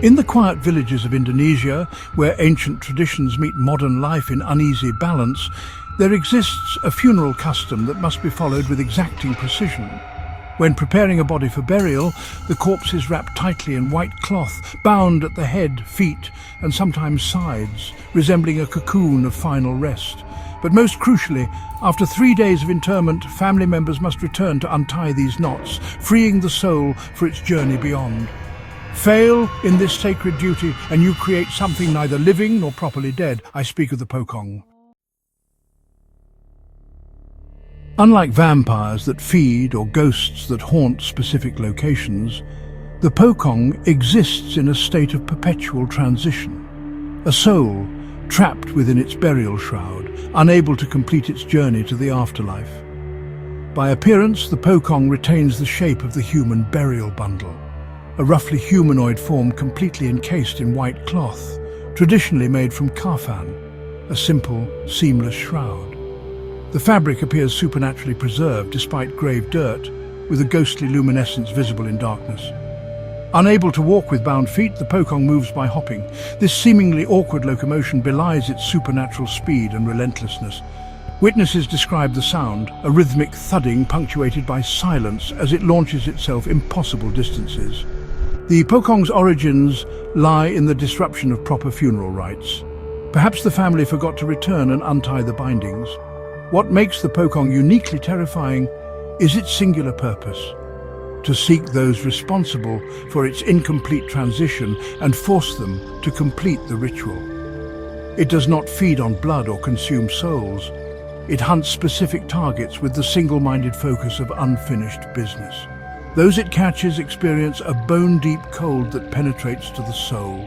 In the quiet villages of Indonesia, where ancient traditions meet modern life in uneasy balance, there exists a funeral custom that must be followed with exacting precision. When preparing a body for burial, the corpse is wrapped tightly in white cloth, bound at the head, feet, and sometimes sides, resembling a cocoon of final rest. But most crucially, after 3 days of interment, family members must return to untie these knots, freeing the soul for its journey beyond. Fail in this sacred duty, and you create something neither living nor properly dead. I speak of the Pocong. Unlike vampires that feed or ghosts that haunt specific locations, the Pocong exists in a state of perpetual transition. A soul trapped within its burial shroud, unable to complete its journey to the afterlife. By appearance, the Pocong retains the shape of the human burial bundle, a roughly humanoid form completely encased in white cloth, traditionally made from kafan, a simple, seamless shroud. The fabric appears supernaturally preserved despite grave dirt, with a ghostly luminescence visible in darkness. Unable to walk with bound feet, the Pocong moves by hopping. This seemingly awkward locomotion belies its supernatural speed and relentlessness. Witnesses describe the sound, a rhythmic thudding punctuated by silence as it launches itself impossible distances. The Pocong's origins lie in the disruption of proper funeral rites. Perhaps the family forgot to return and untie the bindings. What makes the Pocong uniquely terrifying is its singular purpose: to seek those responsible for its incomplete transition and force them to complete the ritual. It does not feed on blood or consume souls. It hunts specific targets with the single-minded focus of unfinished business. Those it catches experience a bone-deep cold that penetrates to the soul,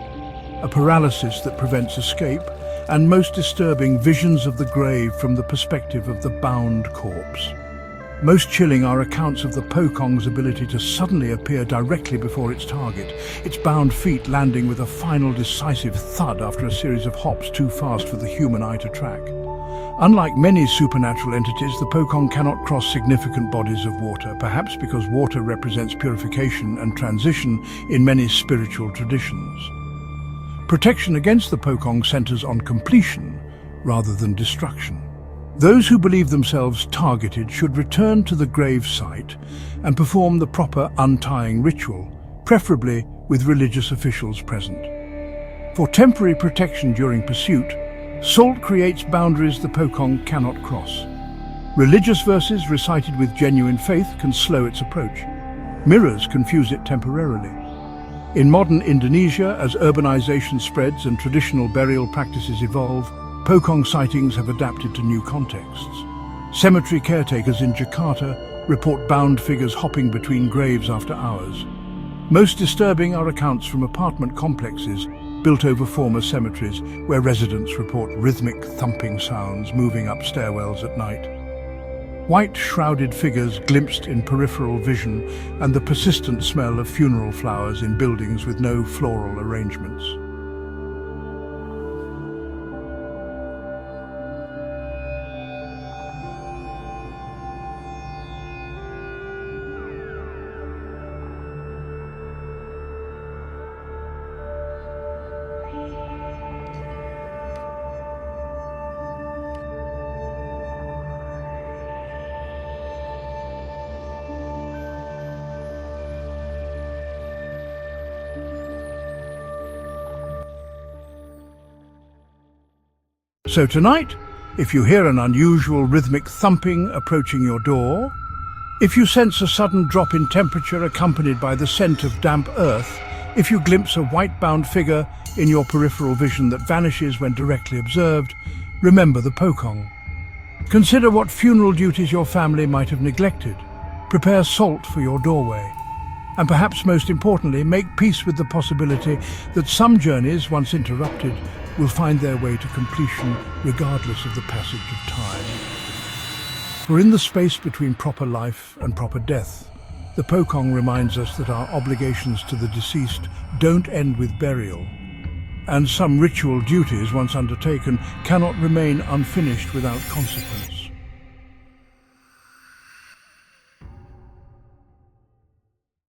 a paralysis that prevents escape, and most disturbing, visions of the grave from the perspective of the bound corpse. Most chilling are accounts of the Pocong's ability to suddenly appear directly before its target, its bound feet landing with a final decisive thud after a series of hops too fast for the human eye to track. Unlike many supernatural entities, the Pocong cannot cross significant bodies of water, perhaps because water represents purification and transition in many spiritual traditions. Protection against the Pocong centers on completion rather than destruction. Those who believe themselves targeted should return to the grave site and perform the proper untying ritual, preferably with religious officials present. For temporary protection during pursuit, salt creates boundaries the Pocong cannot cross. Religious verses recited with genuine faith can slow its approach. Mirrors confuse it temporarily. In modern Indonesia, as urbanization spreads and traditional burial practices evolve, Pocong sightings have adapted to new contexts. Cemetery caretakers in Jakarta report bound figures hopping between graves after hours. Most disturbing are accounts from apartment complexes built over former cemeteries, where residents report rhythmic thumping sounds moving up stairwells at night. White shrouded figures glimpsed in peripheral vision, and the persistent smell of funeral flowers in buildings with no floral arrangements. So tonight, if you hear an unusual rhythmic thumping approaching your door, if you sense a sudden drop in temperature accompanied by the scent of damp earth, if you glimpse a white-bound figure in your peripheral vision that vanishes when directly observed, remember the Pocong. Consider what funeral duties your family might have neglected. Prepare salt for your doorway. And perhaps most importantly, make peace with the possibility that some journeys, once interrupted, will find their way to completion regardless of the passage of time. For in the space between proper life and proper death, the Pocong reminds us that our obligations to the deceased don't end with burial, and some ritual duties, once undertaken, cannot remain unfinished without consequence.